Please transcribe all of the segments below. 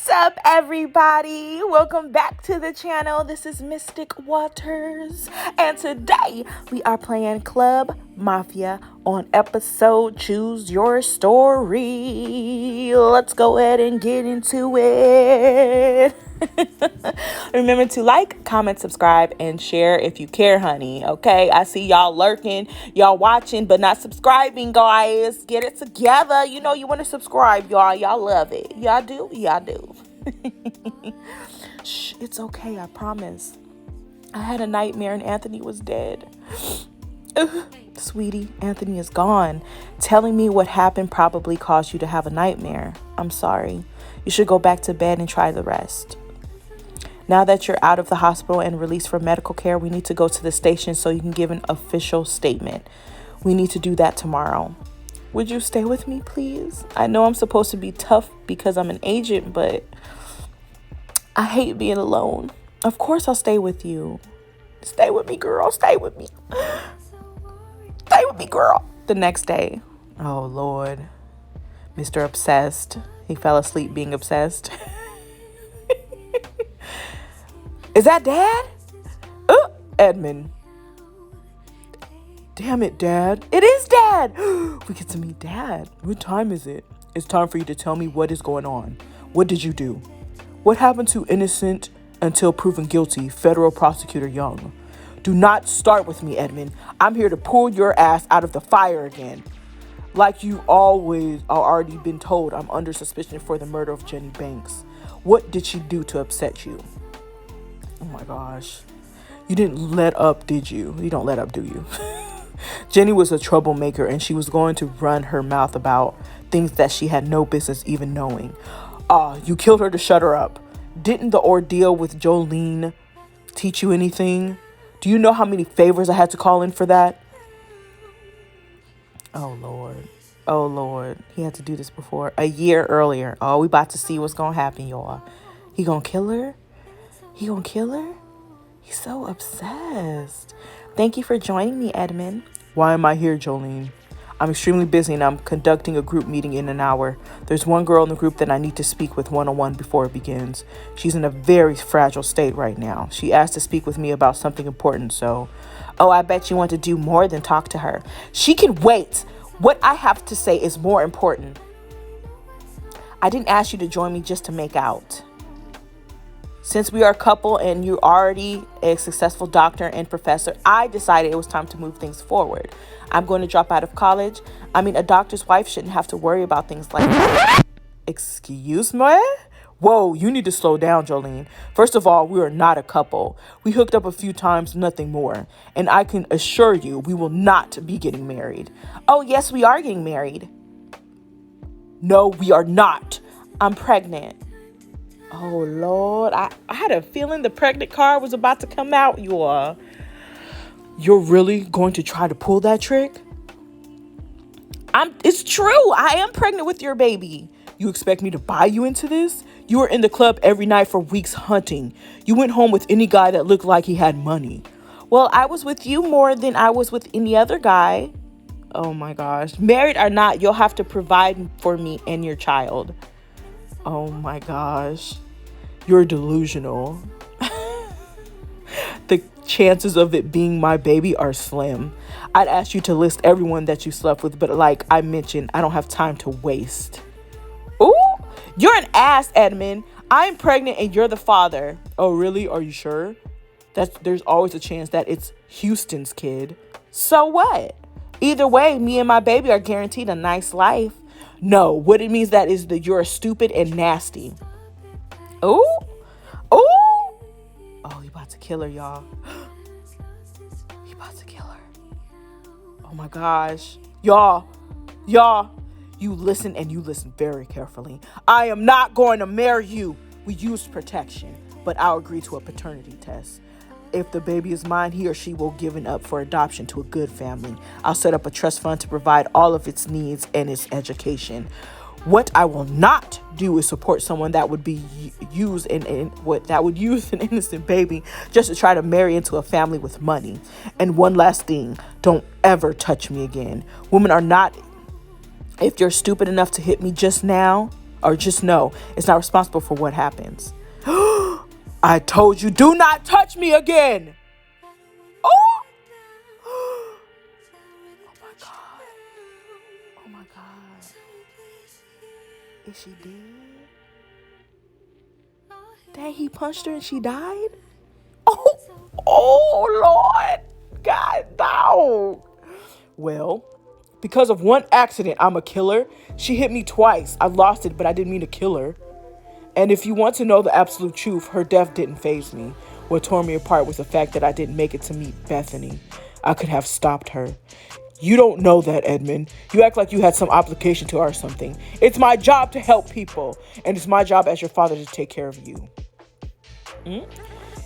What's up, everybody? Welcome back to the channel. This is Mystic Waterz, and today we are playing Club Mafia on episode Choose Your Story. Let's go ahead and get into it. Remember to like, comment, subscribe, and share if you care, honey. Okay, I see y'all lurking, y'all watching, but not subscribing, guys. Get it together. You know you want to subscribe, y'all. Y'all love it. Y'all do? Y'all do. Shh, it's okay, I promise. I had a nightmare and Anthony was dead. Sweetie, Anthony is gone. Telling me what happened probably caused you to have a nightmare. I'm sorry. You should go back to bed and try the rest. Now that you're out of the hospital and released from medical care, we need to go to the station so you can give an official statement. We need to do that tomorrow. Would you stay with me, please? I know I'm supposed to be tough because I'm an agent, but I hate being alone. Of course I'll stay with you. Stay with me, girl. Stay with me. Stay with me, girl. The next day. Oh, Lord. Mr. Obsessed. He fell asleep being obsessed. Is that Dad? Edmund. Damn it, Dad. It is Dad. We get to meet Dad. What time is it? It's time for you to tell me what is going on. What did you do? What happened to innocent until proven guilty, federal prosecutor Young? Do not start with me, Edmund. I'm here to pull your ass out of the fire again. Like you always are already been told, I'm under suspicion for the murder of Jenny Banks. What did she do to upset you? Oh my gosh. You didn't let up, did you? You don't let up, do you? Jenny was a troublemaker and she was going to run her mouth about things that she had no business even knowing. You killed her to shut her up. Didn't the ordeal with Jolene teach you anything? Do you know how many favors I had to call in for that? Oh, Lord. Oh, Lord. He had to do this before. A year earlier. Oh, we about to see what's going to happen, y'all. He going to kill her? He gonna kill her? He's so obsessed. Thank you for joining me, Edmund. Why am I here, Jolene? I'm extremely busy and I'm conducting a group meeting in an hour. There's one girl in the group that I need to speak with one-on-one before it begins. She's in a very fragile state right now. She asked to speak with me about something important, so... Oh, I bet you want to do more than talk to her. She can wait. What I have to say is more important. I didn't ask you to join me just to make out. Since we are a couple and you're already a successful doctor and professor, I decided it was time to move things forward. I'm going to drop out of college. I mean, a doctor's wife shouldn't have to worry about things like that. Excuse me? Whoa, you need to slow down, Jolene. First of all, we are not a couple. We hooked up a few times, nothing more. And I can assure you, we will not be getting married. Oh, yes, we are getting married. No, we are not. I'm pregnant. Oh, Lord. I had a feeling the pregnant card was about to come out, you are. You're really going to try to pull that trick? It's true. I am pregnant with your baby. You expect me to buy you into this? You were in the club every night for weeks hunting. You went home with any guy that looked like he had money. Well, I was with you more than I was with any other guy. Oh, my gosh. Married or not, you'll have to provide for me and your child. Oh, my gosh. You're delusional. The chances of it being my baby are slim. I'd ask you to list everyone that you slept with, but like I mentioned, I don't have time to waste. Ooh, you're an ass, Edmund. I'm pregnant and you're the father. Oh, really? Are you sure? There's always a chance that it's Houston's kid. So what? Either way, me and my baby are guaranteed a nice life. No, what it means that is that you're stupid and nasty. Ooh. Ooh. Oh, he about to kill her, y'all. He about to kill her. Oh my gosh. Y'all, you listen and you listen very carefully. I am not going to marry you. We used protection, but I'll agree to a paternity test. If the baby is mine, he or she will give it up for adoption to a good family. I'll set up a trust fund to provide all of its needs and its education. What I will not do is support someone that would be use an innocent baby just to try to marry into a family with money. And one last thing, don't ever touch me again. Women are not, if you're stupid enough to hit me just now, or just know it's not responsible for what happens. I told you, do not touch me again. Oh! Oh my God. Oh my God. Is she dead? Dang, he punched her and she died? Oh Lord. God, no. Well, because of one accident, I'm a killer. She hit me twice. I lost it, but I didn't mean to kill her. And if you want to know the absolute truth, her death didn't faze me. What tore me apart was the fact that I didn't make it to meet Bethany. I could have stopped her. You don't know that, Edmund. You act like you had some obligation to her or something. It's my job to help people, and it's my job as your father to take care of you.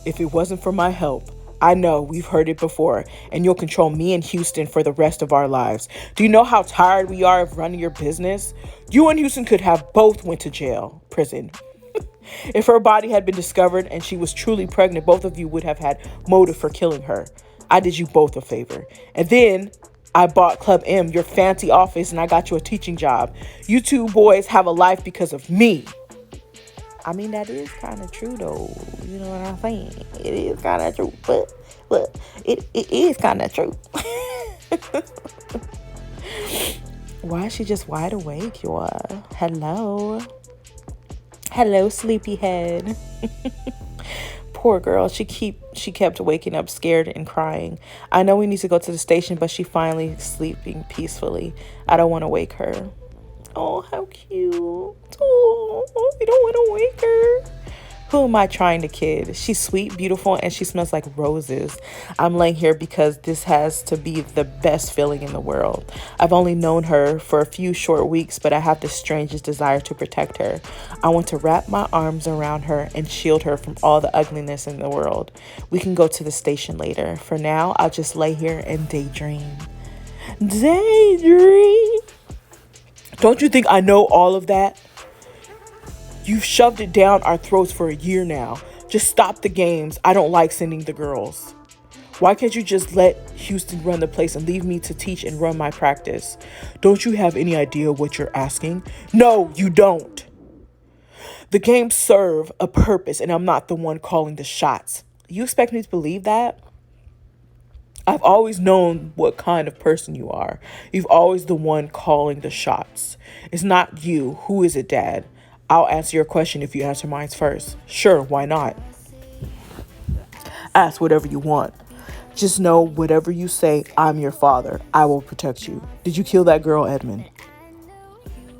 If it wasn't for my help, I know we've heard it before, and you'll control me and Houston for the rest of our lives. Do you know how tired we are of running your business? You and Houston could have both went to prison. If her body had been discovered and she was truly pregnant, both of you would have had motive for killing her. I did you both a favor. And then I bought Club M, your fancy office, and I got you a teaching job. You two boys have a life because of me. I mean, that is kind of true, though. You know what I'm saying? It is kind of true. But it is kind of true. Why is she just wide awake, y'all? Hello, sleepyhead. Poor girl. She kept waking up scared and crying. I know we need to go to the station, but she finally sleeping peacefully. I don't want to wake her. Oh, how cute. Oh, we don't want to wake her. Who am I trying to kid? She's sweet, beautiful, and she smells like roses. I'm laying here because this has to be the best feeling in the world. I've only known her for a few short weeks, but I have the strangest desire to protect her. I want to wrap my arms around her and shield her from all the ugliness in the world. We can go to the station later. For now, I'll just lay here and daydream. Daydream. Don't you think I know all of that? You've shoved it down our throats for a year now. Just stop the games. I don't like sending the girls. Why can't you just let Houston run the place and leave me to teach and run my practice? Don't you have any idea what you're asking? No, you don't. The games serve a purpose, and I'm not the one calling the shots. You expect me to believe that? I've always known what kind of person you are. You've always the one calling the shots. It's not you. Who is it, Dad? I'll answer your question if you answer mine first. Sure, why not? Ask whatever you want. Just know whatever you say, I'm your father. I will protect you. Did you kill that girl, Edmund?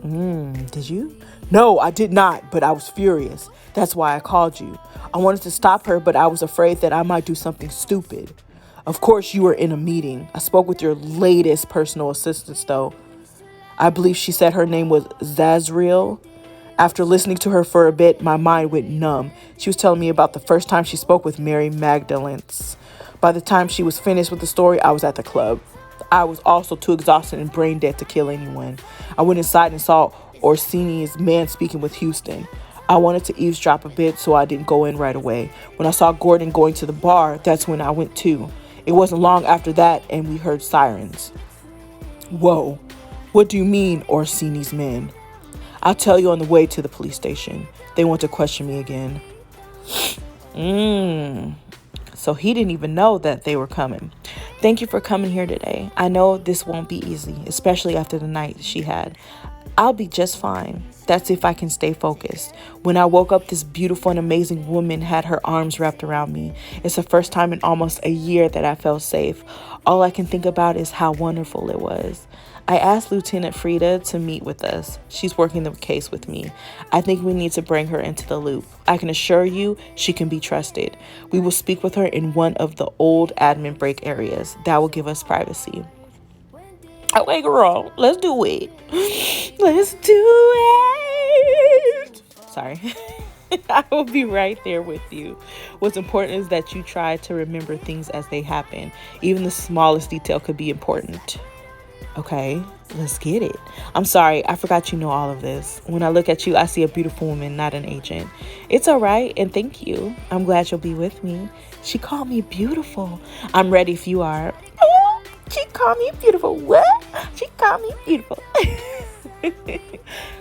Did you? No, I did not, but I was furious. That's why I called you. I wanted to stop her, but I was afraid that I might do something stupid. Of course, you were in a meeting. I spoke with your latest personal assistant, though. I believe she said her name was Zazriel. After listening to her for a bit, my mind went numb. She was telling me about the first time she spoke with Mary Magdalene's. By the time she was finished with the story, I was at the club. I was also too exhausted and brain dead to kill anyone. I went inside and saw Orsini's man speaking with Houston. I wanted to eavesdrop a bit, so I didn't go in right away. When I saw Gordon going to the bar, that's when I went too. It wasn't long after that, and we heard sirens. Whoa, what do you mean, Orsini's men? I'll tell you on the way to the police station. They want to question me again. So he didn't even know that they were coming. Thank you for coming here today. I know this won't be easy, especially after the night she had. I'll be just fine. That's if I can stay focused. When I woke up, this beautiful and amazing woman had her arms wrapped around me. It's the first time in almost a year that I felt safe. All I can think about is how wonderful it was. I asked Lieutenant Frida to meet with us. She's working the case with me. I think we need to bring her into the loop. I can assure you she can be trusted. We will speak with her in one of the old admin break areas. That will give us privacy. Okay, girl, let's do it. Let's do it. Sorry. I will be right there with you. What's important is that you try to remember things as they happen. Even the smallest detail could be important. Okay, let's get it. I'm sorry, I forgot you know all of this. When I look at you, I see a beautiful woman, not an agent. It's all right, and thank you. I'm glad you'll be with me. She called me beautiful. I'm ready if you are. Oh, she called me beautiful. What? She called me beautiful.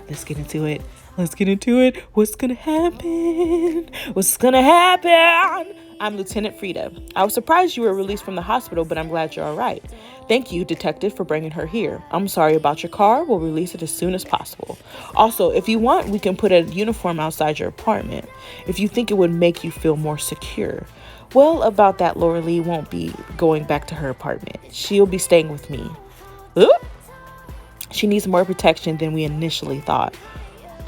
Let's get into it. Let's get into it. What's gonna happen? What's gonna happen? I'm Lieutenant Frida. I was surprised you were released from the hospital, but I'm glad you're all right. Thank you, detective, for bringing her here. I'm sorry about your car. We'll release it as soon as possible. Also, if you want, we can put a uniform outside your apartment if you think it would make you feel more secure. Well, about that, Laura Lee won't be going back to her apartment. She'll be staying with me. Ooh. She needs more protection than we initially thought.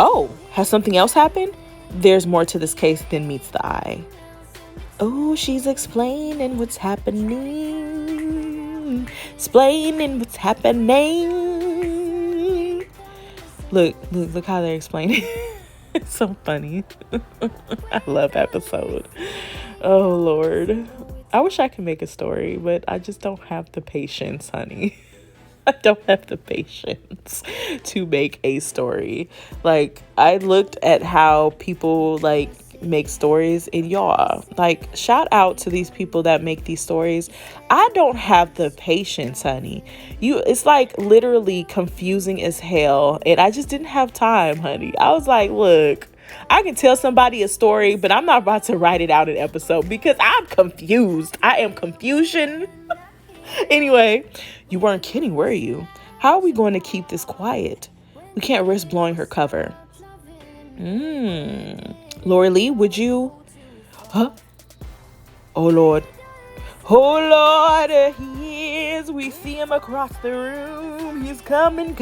Oh, has something else happened? There's more to this case than meets the eye. Oh, she's explaining what's happening. Explaining what's happening. Look how they're explaining. It's so funny. I love that episode. Oh, Lord. I wish I could make a story, but I just don't have the patience, honey. I don't have the patience to make a story. Like, I looked at how people make stories, and y'all, shout out to these people that make these stories. I don't have the patience, honey. It's literally confusing as hell, and I just didn't have time, honey. I was like, look, I can tell somebody a story, but I'm not about to write it out in an episode because I'm confused. I am confusion. Anyway, you weren't kidding, were you? How are we going to keep this quiet? We can't risk blowing her cover. Laura Lee, would you? Huh? Oh, Lord. Oh, Lord, he is. We see him across the room. He's coming.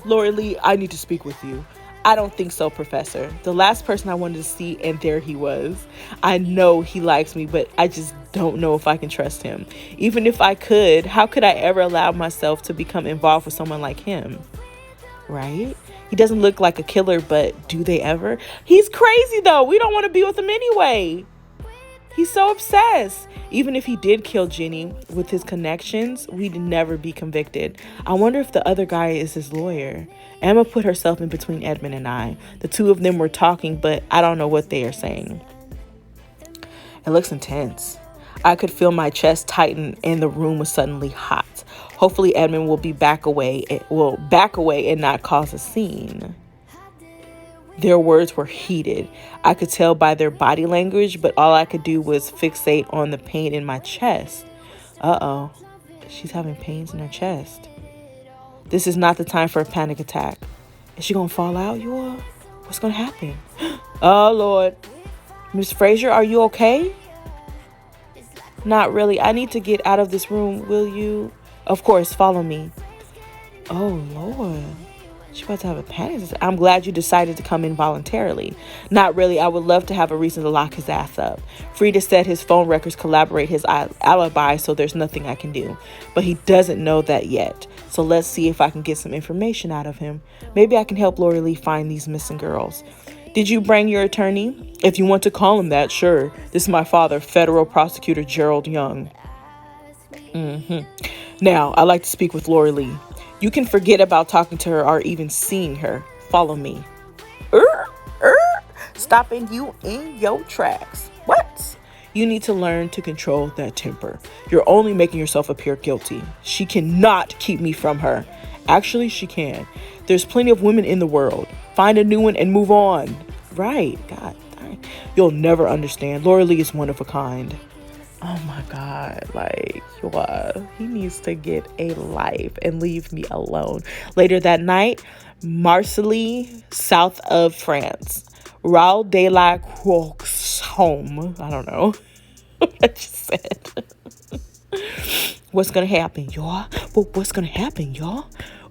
Laura Lee, I need to speak with you. I don't think so, Professor. The last person I wanted to see, and there he was. I know he likes me, but I just don't know if I can trust him. Even if I could, how could I ever allow myself to become involved with someone like him? Right? He doesn't look like a killer, but do they ever? He's crazy, though. We don't want to be with him anyway. He's so obsessed. Even if he did kill Jenny with his connections, we'd never be convicted. I wonder if the other guy is his lawyer. Emma put herself in between Edmund and I. The two of them were talking, but I don't know what they are saying. It looks intense. I could feel my chest tighten and the room was suddenly hot. Hopefully Edmund will back away and not cause a scene. Their words were heated. I could tell by their body language, but all I could do was fixate on the pain in my chest. Uh-oh. She's having pains in her chest. This is not the time for a panic attack. Is she gonna fall out, you all? What's gonna happen? Oh, Lord. Miss Fraser, are you okay? Not really. I need to get out of this room. Will you? Of course, follow me. Oh, Lord. She's about to have a panic attack. I'm glad you decided to come in voluntarily. Not really. I would love to have a reason to lock his ass up. Frida said his phone records corroborate his alibi, so there's nothing I can do. But he doesn't know that yet. So let's see if I can get some information out of him. Maybe I can help Laura Lee find these missing girls. Did you bring your attorney? If you want to call him that, sure. This is my father, Federal Prosecutor Gerald Young. Now, I'd like to speak with Laura Lee. You can forget about talking to her or even seeing her. Follow me. Stopping you in your tracks. What? You need to learn to control that temper. You're only making yourself appear guilty. She cannot keep me from her. Actually, she can. There's plenty of women in the world. Find a new one and move on. Right. God dang. You'll never understand. Laura Lee is one of a kind. Oh my God, he needs to get a life and leave me alone. Later that night, Marseille, south of France. Raoul de la Croix's home. I don't know what I just said. What's gonna happen, y'all? What's gonna happen, y'all?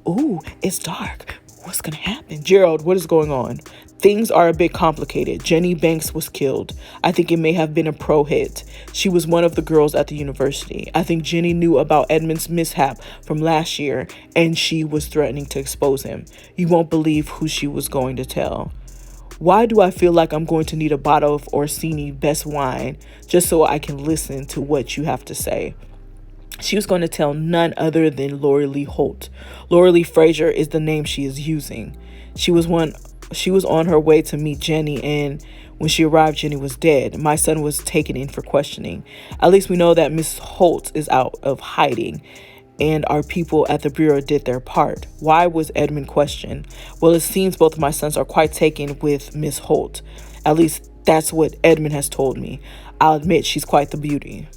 Ooh, it's dark. What's gonna happen? Gerald, what is going on? Things are a bit complicated. Jenny Banks was killed. I think it may have been a pro hit. She was one of the girls at the university. I think Jenny knew about Edmund's mishap from last year, and she was threatening to expose him. You won't believe who she was going to tell. Why do I feel like I'm going to need a bottle of Orsini best wine just so I can listen to what you have to say? She was going to tell none other than Laura Lee Holt. Laura Lee Fraser is the name she is using. She was on her way to meet Jenny, and when she arrived, Jenny was dead. My son was taken in for questioning. At least we know that Miss Holt is out of hiding. and our people at the Bureau did their part. Why was Edmund questioned? Well, it seems both of my sons are quite taken with Miss Holt. At least that's what Edmund has told me. I'll admit she's quite the beauty.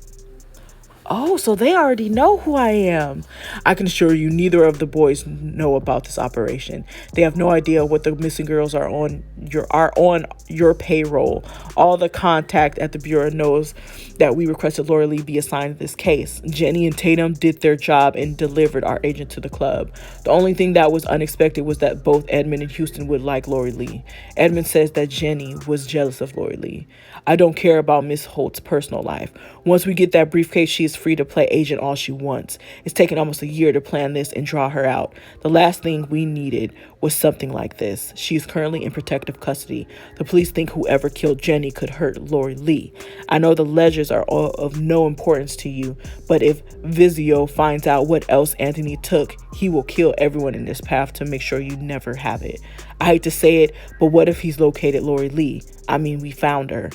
Oh, so they already know who I am. I can assure you neither of the boys know about this operation. They have no idea what the missing girls are on your payroll. All the contact at the Bureau knows that we requested Laura Lee be assigned to this case. Jenny and Tatum did their job and delivered our agent to the club. The only thing that was unexpected was that both Edmund and Houston would like Lori Lee. Edmund says that Jenny was jealous of Lori Lee. I don't care about Miss Holt's personal life. Once we get that briefcase, she is free to play agent all she wants. It's taken almost a year to plan this and draw her out. The last thing we needed was something like this. She is currently in protective custody. The police think whoever killed Jenny could hurt Lori Lee. I know the ledgers are all of no importance to you, but if Vizio finds out what else Anthony took, he will kill everyone in this path to make sure you never have it. I hate to say it, but what if he's located Lori Lee? I mean, we found her.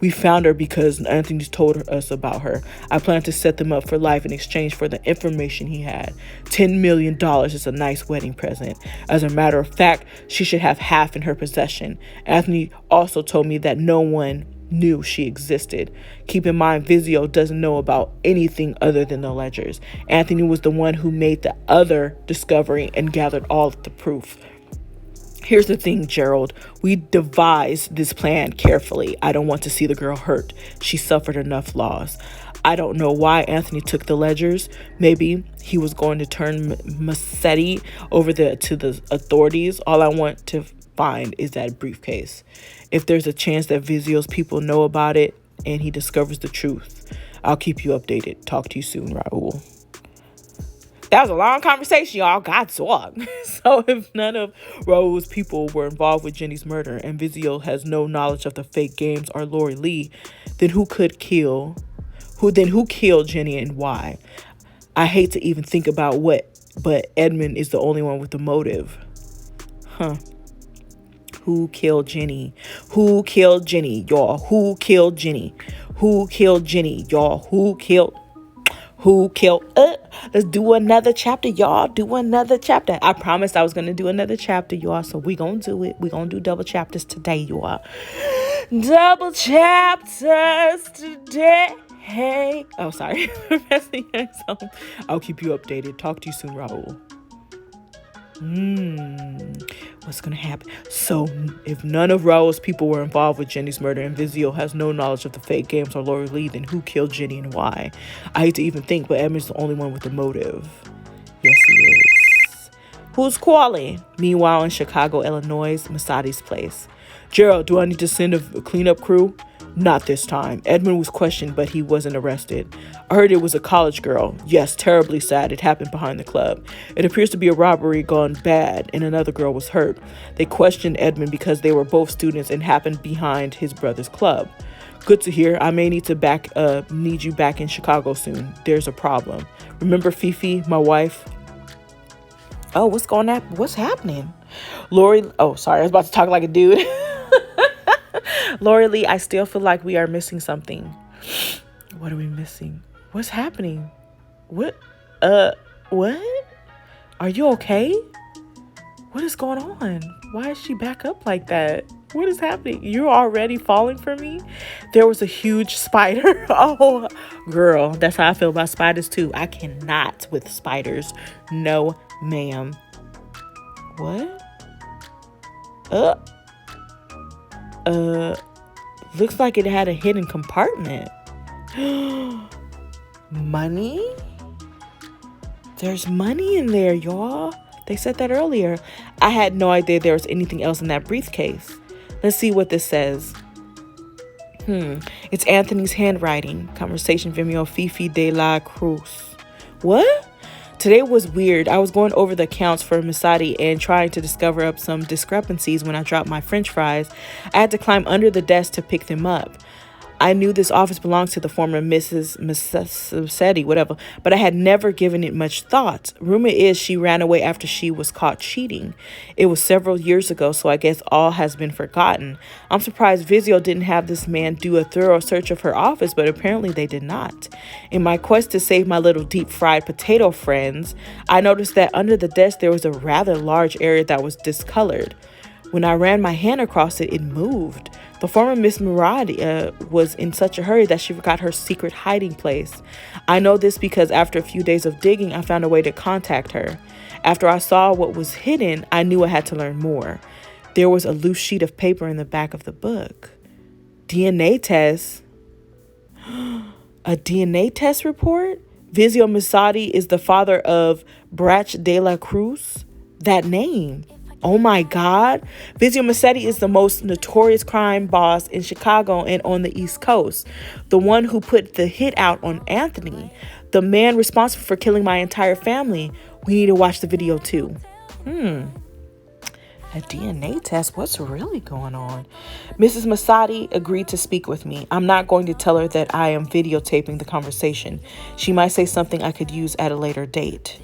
We found her because Anthony told us about her. I plan to set them up for life in exchange for the information he had. $10 million is a nice wedding present. As a matter of fact, she should have half in her possession. Anthony also told me that no one knew she existed. Keep in mind, Vizio doesn't know about anything other than the ledgers. Anthony was the one who made the other discovery and gathered all of the proof. Here's the thing, Gerald. We devised this plan carefully. I don't want to see the girl hurt. She suffered enough loss. I don't know why Anthony took the ledgers. Maybe he was going to turn Massetti over to the authorities. All I want to find is that briefcase. If there's a chance that Vizio's people know about it and he discovers the truth, I'll keep you updated. Talk to you soon, Raul. That was a long conversation, y'all. God talk. So if none of Raul's people were involved with Jenny's murder and Vizio has no knowledge of the fake games or Lori Lee, then who killed Jenny and why? I hate to even think about but Edmund is the only one with the motive. Who killed Jenny? Who killed Jenny, y'all? Who killed Jenny? Who killed Jenny, y'all? Who killed? Let's do another chapter, y'all. Do another chapter. I promised I was going to do another chapter, y'all. So we going to do it. We going to do double chapters today, y'all. Double chapters today. Hey. Oh, sorry. I'll keep you updated. Talk to you soon, Raul. What's gonna happen? So, if none of Raul's people were involved with Jenny's murder and Vizio has no knowledge of the fake games or Lori Lee, then who killed Jenny and why? I hate to even think, but Edmund's the only one with the motive. Yes, he is. Who's calling? Meanwhile, in Chicago, Illinois, Massati's place. Gerald, do I need to send a cleanup crew? Not this time. Edmund was questioned, but he wasn't arrested. I heard it was a college girl. Yes, terribly sad. It happened behind the club. It appears to be a robbery gone bad, and another girl was hurt. They questioned Edmund because they were both students and happened behind his brother's club. Good to hear. I may need you back in Chicago soon. There's a problem. Remember Fifi, my wife? Oh, what's happening? Lori, oh, sorry. I was about to talk like a dude. Lori Lee, I still feel like we are missing something. What are we missing? What's happening? What? What? Are you okay? What is going on? Why is she back up like that? What is happening? You're already falling for me? There was a huge spider. Oh, girl, that's how I feel about spiders too. I cannot with spiders. No, ma'am. What? Looks like it had a hidden compartment. Money? There's money in there, y'all. They said that earlier. I had no idea there was anything else in that briefcase. Let's see what this says. It's Anthony's handwriting. Conversation Vimeo Fifi de la Cruz. What? Today was weird. I was going over the accounts for Massetti and trying to discover up some discrepancies when I dropped my french fries. I had to climb under the desk to pick them up. I knew this office belonged to the former Mrs. Massetti, whatever, but I had never given it much thought. Rumor is she ran away after she was caught cheating. It was several years ago, so I guess all has been forgotten. I'm surprised Vizio didn't have this man do a thorough search of her office, but apparently they did not. In my quest to save my little deep-fried potato friends, I noticed that under the desk there was a rather large area that was discolored. When I ran my hand across it, it moved. The former Miss Muradi was in such a hurry that she forgot her secret hiding place. I know this because after a few days of digging, I found a way to contact her. After I saw what was hidden, I knew I had to learn more. There was a loose sheet of paper in the back of the book. DNA test? A DNA test report? Vizio Massetti is the father of Brach de la Cruz? That name. Oh my God. Vizio Massetti is the most notorious crime boss in Chicago and on the East Coast. The one who put the hit out on Anthony. The man responsible for killing my entire family. We need to watch the video too. A DNA test? What's really going on? Mrs. Massetti agreed to speak with me. I'm not going to tell her that I am videotaping the conversation. She might say something I could use at a later date.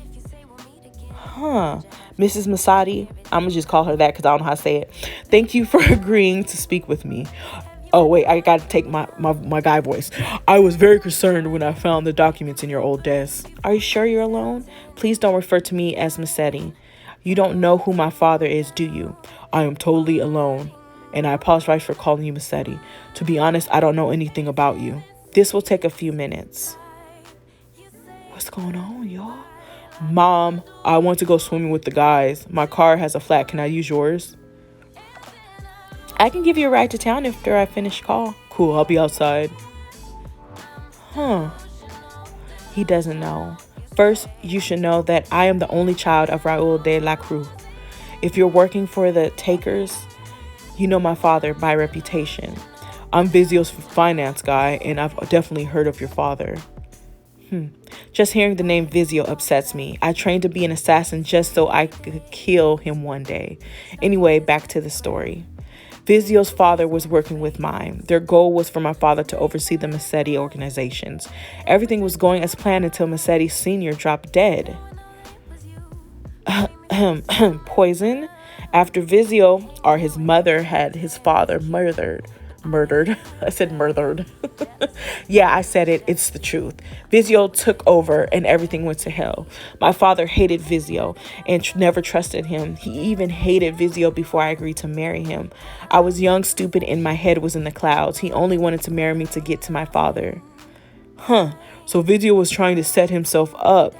Mrs. Massetti, I'm going to just call her that because I don't know how to say it. Thank you for agreeing to speak with me. Oh, wait, I got to take my guy voice. I was very concerned when I found the documents in your old desk. Are you sure you're alone? Please don't refer to me as Massetti. You don't know who my father is, do you? I am totally alone, and I apologize for calling you Massetti. To be honest, I don't know anything about you. This will take a few minutes. What's going on, y'all? Mom, I want to go swimming with the guys. My car has a flat. Can I use yours? I can give you a ride to town after I finish call. Cool, I'll be outside. He doesn't know. First, you should know that I am the only child of Raul de la Cruz. If you're working for the takers, you know my father by reputation. I'm Vizio's finance guy, and I've definitely heard of your father. Just hearing the name Vizio upsets me. I trained to be an assassin just so I could kill him one day. Anyway, back to the story. Vizio's father was working with mine. Their goal was for my father to oversee the Massetti organizations. Everything was going as planned until Massetti Sr. dropped dead. Poison? After Vizio, or his mother, had his father murdered. I said murdered. Yeah, I said it. It's the truth. Vizio took over and everything went to hell. My father hated Vizio and never trusted him. He even hated Vizio before I agreed to marry him. I was young, stupid, and my head was in the clouds. He only wanted to marry me to get to my father. So Vizio was trying to set himself up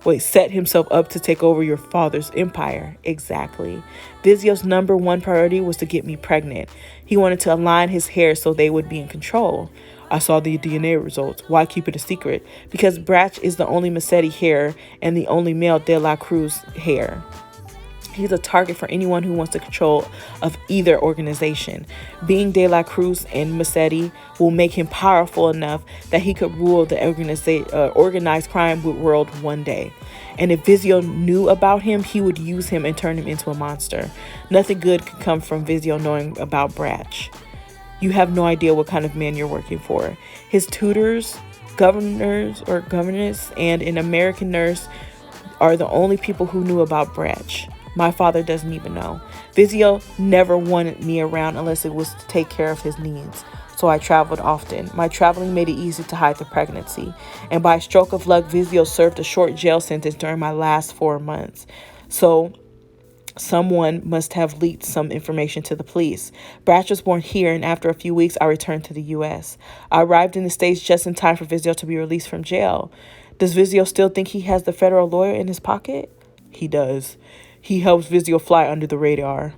to take over your father's empire. Exactly. Vizio's number one priority was to get me pregnant. He wanted to align his hair so they would be in control. I saw the DNA results. Why keep it a secret? Because Brach is the only Massetti hair and the only male De La Cruz hair. He's a target for anyone who wants the control of either organization. Being De La Cruz and Massetti will make him powerful enough that he could rule the organized crime world one day. And if Vizio knew about him, he would use him and turn him into a monster. Nothing good could come from Vizio knowing about Brach. You have no idea what kind of man you're working for. His tutors, governors or governess, and an American nurse are the only people who knew about Brach. My father doesn't even know. Vizio never wanted me around unless it was to take care of his needs. So I traveled often. My traveling made it easy to hide the pregnancy. And by a stroke of luck, Vizio served a short jail sentence during my last 4 months. So someone must have leaked some information to the police. Brach was born here, and after a few weeks, I returned to the U.S. I arrived in the States just in time for Vizio to be released from jail. Does Vizio still think he has the federal lawyer in his pocket? He does. He helps Vizio fly under the radar.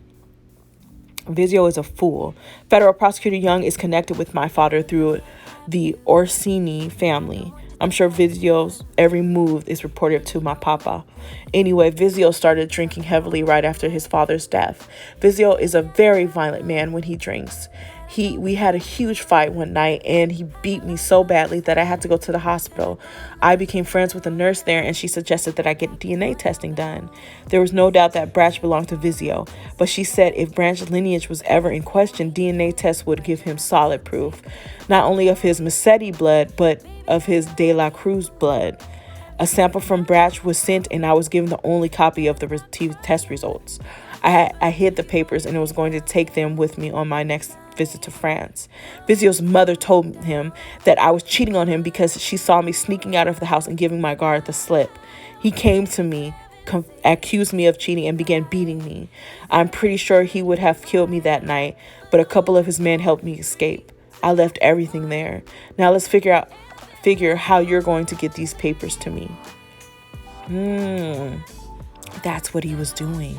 Vizio is a fool. Federal Prosecutor Young is connected with my father through the Orsini family. I'm sure Vizio's every move is reported to my papa. Anyway, Vizio started drinking heavily right after his father's death. Vizio is a very violent man when he drinks. We had a huge fight one night, and he beat me so badly that I had to go to the hospital. I became friends with a nurse there, and she suggested that I get DNA testing done. There was no doubt that Branch belonged to Vizio, but she said if Branch's lineage was ever in question, DNA tests would give him solid proof, not only of his Massetti blood, but of his De La Cruz blood. A sample from Branch was sent, and I was given the only copy of the test results. I hid the papers and was going to take them with me on my next visit to France. Vizio's mother told him that I was cheating on him because she saw me sneaking out of the house and giving my guard the slip. He came to me, accused me of cheating, and began beating me. I'm pretty sure he would have killed me that night, but a couple of his men helped me escape. I left everything there. Now let's figure how you're going to get these papers to me. That's what he was doing.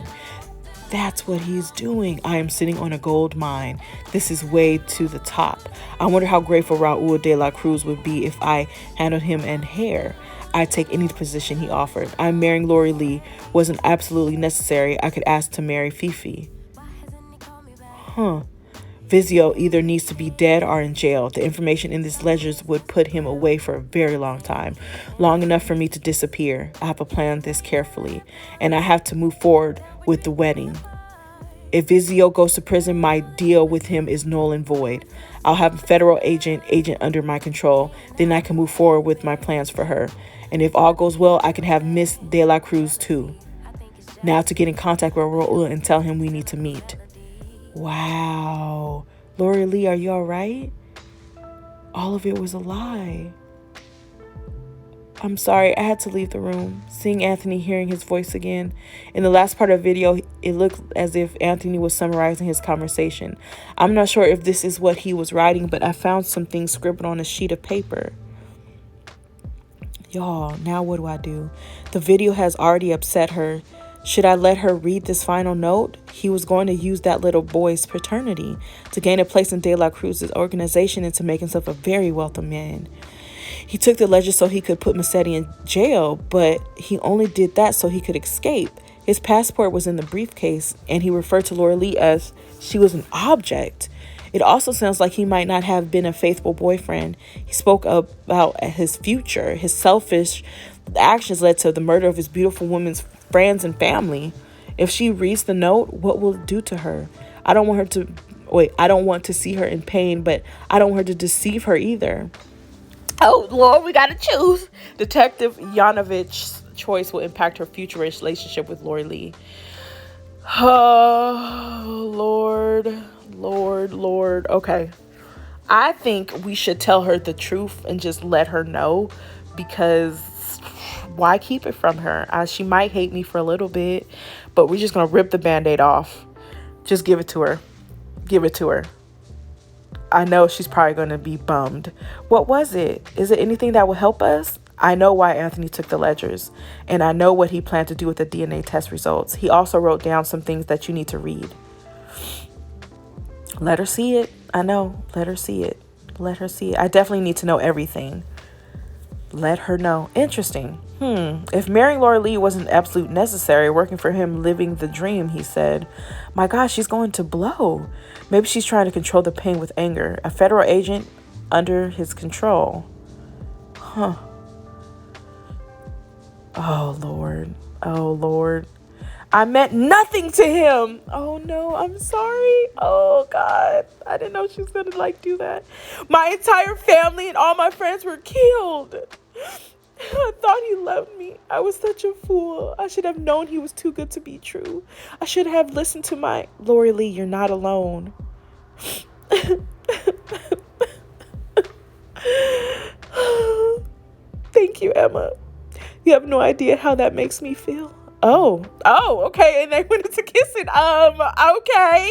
That's what he's doing. I am sitting on a gold mine. This is way to the top. I wonder how grateful Raul de la Cruz would be if I handled him and hair. I'd take any position he offered. I'm marrying Lori Lee wasn't absolutely necessary. I could ask to marry Fifi. Vizio either needs to be dead or in jail. The information in these ledgers would put him away for a very long time. Long enough for me to disappear. I have to plan this carefully. And I have to move forward with the wedding. If Vizio goes to prison, my deal with him is null and void. I'll have a federal agent under my control. Then I can move forward with my plans for her. And if all goes well, I can have Miss De La Cruz too. Now to get in contact with Raul and tell him we need to meet. Wow. Lori Lee, are you all right? All of it was a lie. I'm sorry, I had to leave the room. Seeing Anthony, hearing his voice again. In the last part of the video, it looked as if Anthony was summarizing his conversation. I'm not sure if this is what he was writing, but I found some things scribbled on a sheet of paper. Y'all, now what do I do? The video has already upset her. Should I let her read this final note? He was going to use that little boy's paternity to gain a place in De La Cruz's organization and to make himself a very wealthy man. He took the ledger so he could put Massetti in jail, but he only did that so he could escape. His passport was in the briefcase, and he referred to Lori Lee as she was an object. It also sounds like he might not have been a faithful boyfriend. He spoke about his future. His selfish actions led to the murder of his beautiful woman's friends and family. If she reads the note, what will it do to her? I don't want to see her in pain, but I don't want her to deceive her either. Oh, Lord, we got to choose. Detective Yanovich's choice will impact her future relationship with Lori Lee. Oh, Lord. Okay. I think we should tell her the truth and just let her know, because why keep it from her? She might hate me for a little bit, but we're just going to rip the Band-Aid off. Just give it to her. I know she's probably going to be bummed. What was it? Is it anything that will help us? I know why Anthony took the ledgers, and I know what he planned to do with the DNA test results. He also wrote down some things that you need to read. Let her see it. I know. Let her see it. I definitely need to know everything. Let her know. Interesting. If marrying Lori Lee wasn't absolute necessary, working for him, living the dream, he said. My gosh, she's going to blow. Maybe she's trying to control the pain with anger. A federal agent under his control. Oh, Lord. I meant nothing to him. Oh, no, I'm sorry. Oh, God. I didn't know she was going to, do that. My entire family and all my friends were killed. I thought he loved me. I was such a fool. I should have known he was too good to be true. I should have listened to my... Lori Lee, you're not alone. Thank you, Emma. You have no idea how that makes me feel. Oh, okay. And they went into kissing. Okay.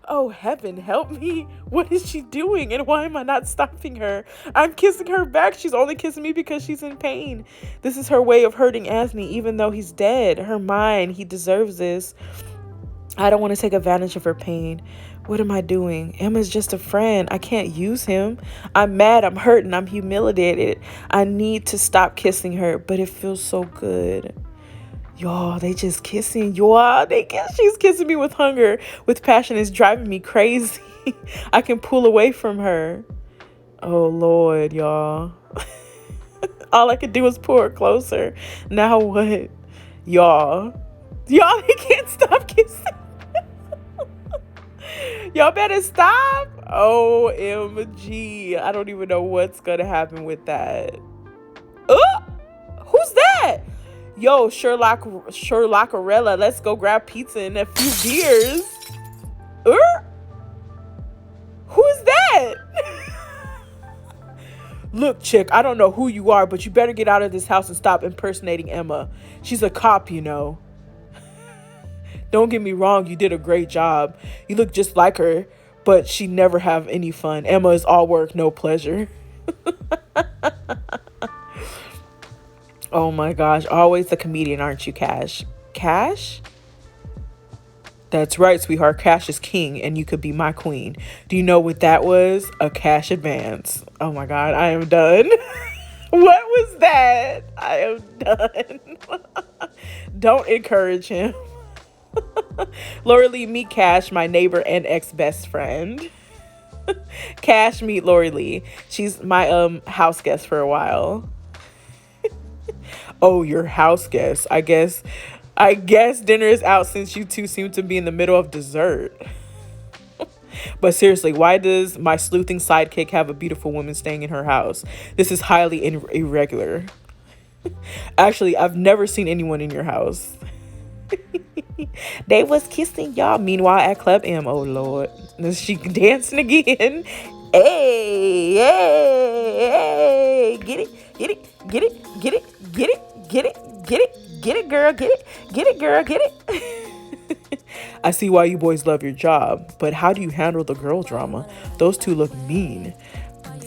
Oh, heaven, help me. What is she doing? And why am I not stopping her? I'm kissing her back. She's only kissing me because she's in pain. This is her way of hurting Anthony, even though he's dead. Her mind, he deserves this. I don't want to take advantage of her pain. What am I doing? Emma's just a friend. I can't use him. I'm mad. I'm hurting. I'm humiliated. I need to stop kissing her, but it feels so good. Y'all, they just kissing. Y'all, she's kissing me with hunger, with passion. It's driving me crazy. I can pull away from her. Oh, Lord, y'all. All I could do was pull her closer. Now what? Y'all, they can't stop kissing. Y'all better stop. OMG. I don't even know what's going to happen with that. Who's that? Yo, Sherlockarella, let's go grab pizza and a few beers. Who is that? Look, chick, I don't know who you are, but you better get out of this house and stop impersonating Emma. She's a cop, you know. Don't get me wrong, you did a great job. You look just like her, but she never have any fun. Emma is all work, no pleasure. Oh my gosh, always the comedian, aren't you, Cash? Cash? That's right, sweetheart. Cash is king, and you could be my queen. Do you know what that was? A cash advance. Oh my God, I am done. What was that? I am done. Don't encourage him. Lori Lee, meet Cash, my neighbor and ex-best friend. Cash, meet Lori Lee. She's my house guest for a while. Oh, your house guest. I guess dinner is out since you two seem to be in the middle of dessert. But seriously, why does my sleuthing sidekick have a beautiful woman staying in her house? This is highly irregular. Actually, I've never seen anyone in your house. They was kissing, y'all. Meanwhile, at Club M, oh Lord, is she dancing again? Hey, get it, girl, get it, girl, get it. I see why you boys love your job, but how do you handle the girl drama? Those two look mean.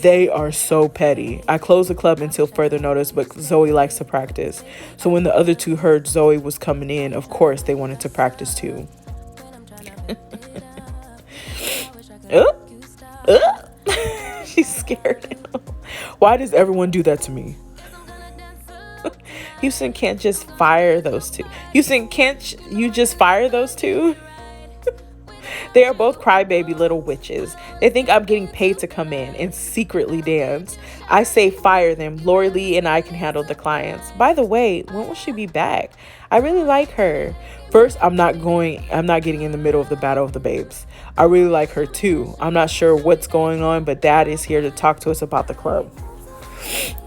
They are so petty. I closed the club until further notice, but Zoe likes to practice. So when the other two heard Zoe was coming in, of course they wanted to practice too. She's scared. Why does everyone do that to me? Houston can't just fire those two. Houston, can't you just fire those two? They are both crybaby little witches. They think I'm getting paid to come in and secretly dance. I say fire them. Lori Lee and I can handle the clients. By the way, when will she be back? I really like her. First, I'm not getting in the middle of the battle of the babes. I really like her too. I'm not sure what's going on, but Dad is here to talk to us about the club.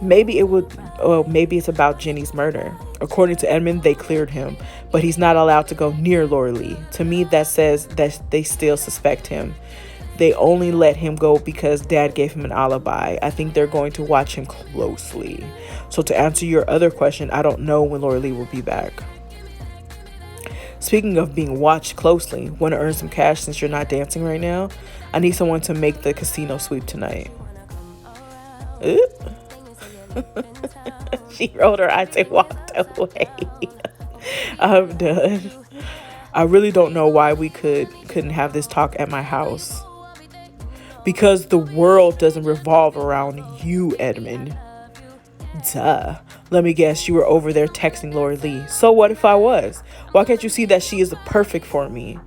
Maybe it's about Jenny's murder. According to Edmund, they cleared him, but he's not allowed to go near Lori Lee. To me, that says that they still suspect him. They only let him go because Dad gave him an alibi. I think they're going to watch him closely. So to answer your other question, I don't know when Lori Lee will be back. Speaking of being watched closely, want to earn some cash since you're not dancing right now? I need someone to make the casino sweep tonight. She rolled her eyes and walked away. I'm done. I really don't know why we couldn't have this talk at my house. Because the world doesn't revolve around you, Edmund. Duh. Let me guess, you were over there texting Lori Lee. So what if I was? Why can't you see that she is perfect for me?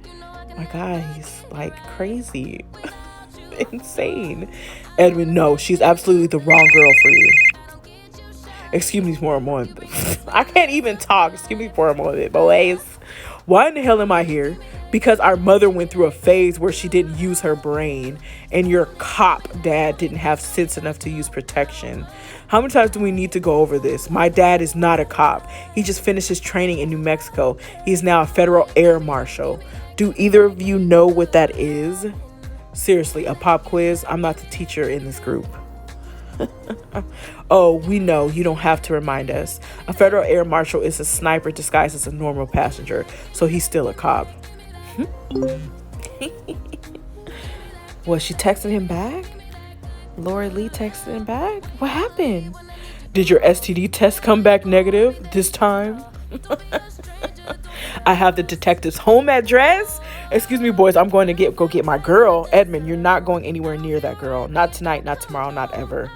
My God, he's like crazy. Insane. Edmund, no, she's absolutely the wrong girl for you. Excuse me for a moment. I can't even talk. Excuse me for a moment, boys. Why in the hell am I here? Because our mother went through a phase where she didn't use her brain, and your cop dad didn't have sense enough to use protection. How many times do we need to go over this? My dad is not a cop. He just finished his training in New Mexico. He's now a federal air marshal. Do either of you know what that is? Seriously, a pop quiz? I'm not the teacher in this group. Oh, we know. You don't have to remind us. A federal air marshal is a sniper disguised as a normal passenger, so he's still a cop. Was she texting him back? Lori Lee texted him back? What happened? Did your STD test come back negative this time? I have the detective's home address. Excuse me, boys, I'm going to go get my girl. Edmund, you're not going anywhere near that girl. Not tonight, not tomorrow, not ever.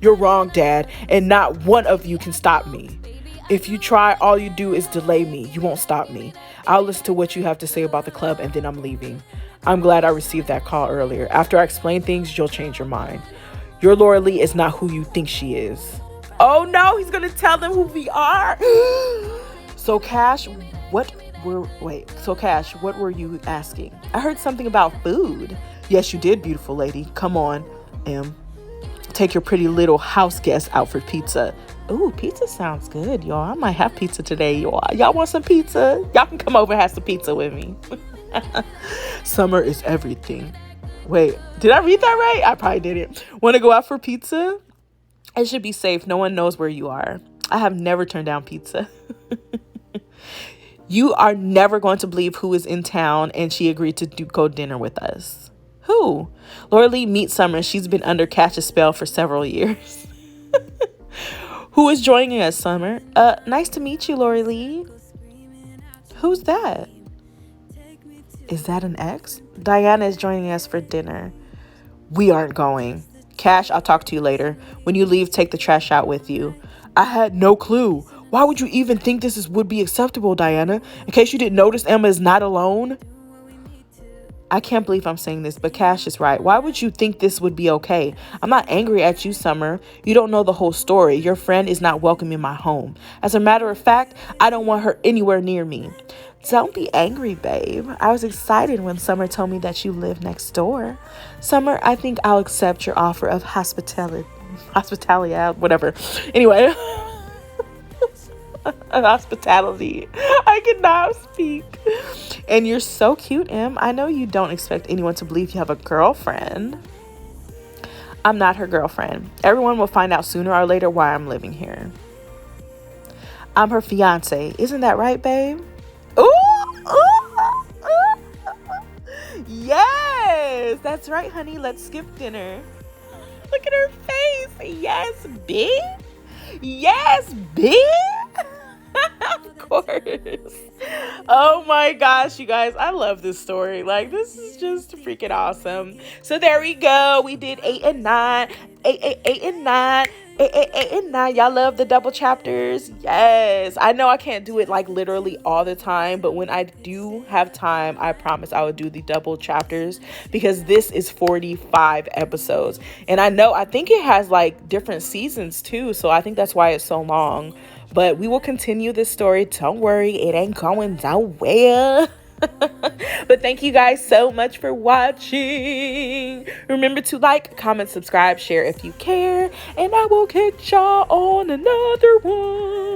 You're wrong, Dad, and not one of you can stop me. If you try, all you do is delay me. You won't stop me. I'll listen to what you have to say about the club and then I'm leaving. I'm glad I received that call earlier. After I explain things, you'll change your mind. Your Laura Lee is not who you think she is. Oh no, he's gonna tell them who we are. So Cash, what were you asking? I heard something about food. Yes, you did, beautiful lady. Come on, Em. Take your pretty little house guest out for pizza. Ooh, pizza sounds good, y'all. I might have pizza today, y'all. Y'all want some pizza? Y'all can come over and have some pizza with me. Summer is everything. Wait, did I read that right? I probably didn't. Want to go out for pizza? It should be safe. No one knows where you are. I have never turned down pizza. You are never going to believe who is in town and she agreed to go dinner with us. Who? Laura Lee, meet Summer. She's been under Cash's spell for several years. Who is joining us, Summer? Nice to meet you, Laura Lee. Who's that? Is that an ex? Diana is joining us for dinner. We aren't going. Cash, I'll talk to you later. When you leave, take the trash out with you. I had no clue. Why would you even think this would be acceptable, Diana? In case you didn't notice, Emma is not alone. I can't believe I'm saying this, but Cash is right. Why would you think this would be okay? I'm not angry at you, Summer. You don't know the whole story. Your friend is not welcome in my home. As a matter of fact, I don't want her anywhere near me. Don't be angry, babe. I was excited when Summer told me that you live next door. Summer, I think I'll accept your offer of hospitality, whatever. Anyway, hospitality. I cannot speak. And you're so cute, Em. I know you don't expect anyone to believe you have a girlfriend. I'm not her girlfriend. Everyone will find out sooner or later why I'm living here. I'm her fiance. Isn't that right, babe? Ooh. Yes, that's right, honey. Let's skip dinner. Look at her face. Yes, B. Yes, B. Of course. Oh my gosh, you guys, I love this story. Like, this is just freaking awesome. So there we go. We did 8 and 9. 8 and 9. 8 and 9. Y'all love the double chapters? Yes. I know I can't do it like literally all the time, but when I do have time, I promise I will do the double chapters because this is 45 episodes. And I think it has like different seasons too. So I think that's why it's so long. But we will continue this story. Don't worry, it ain't going nowhere. But thank you guys so much for watching. Remember to like, comment, subscribe, share if you care. And I will catch y'all on another one.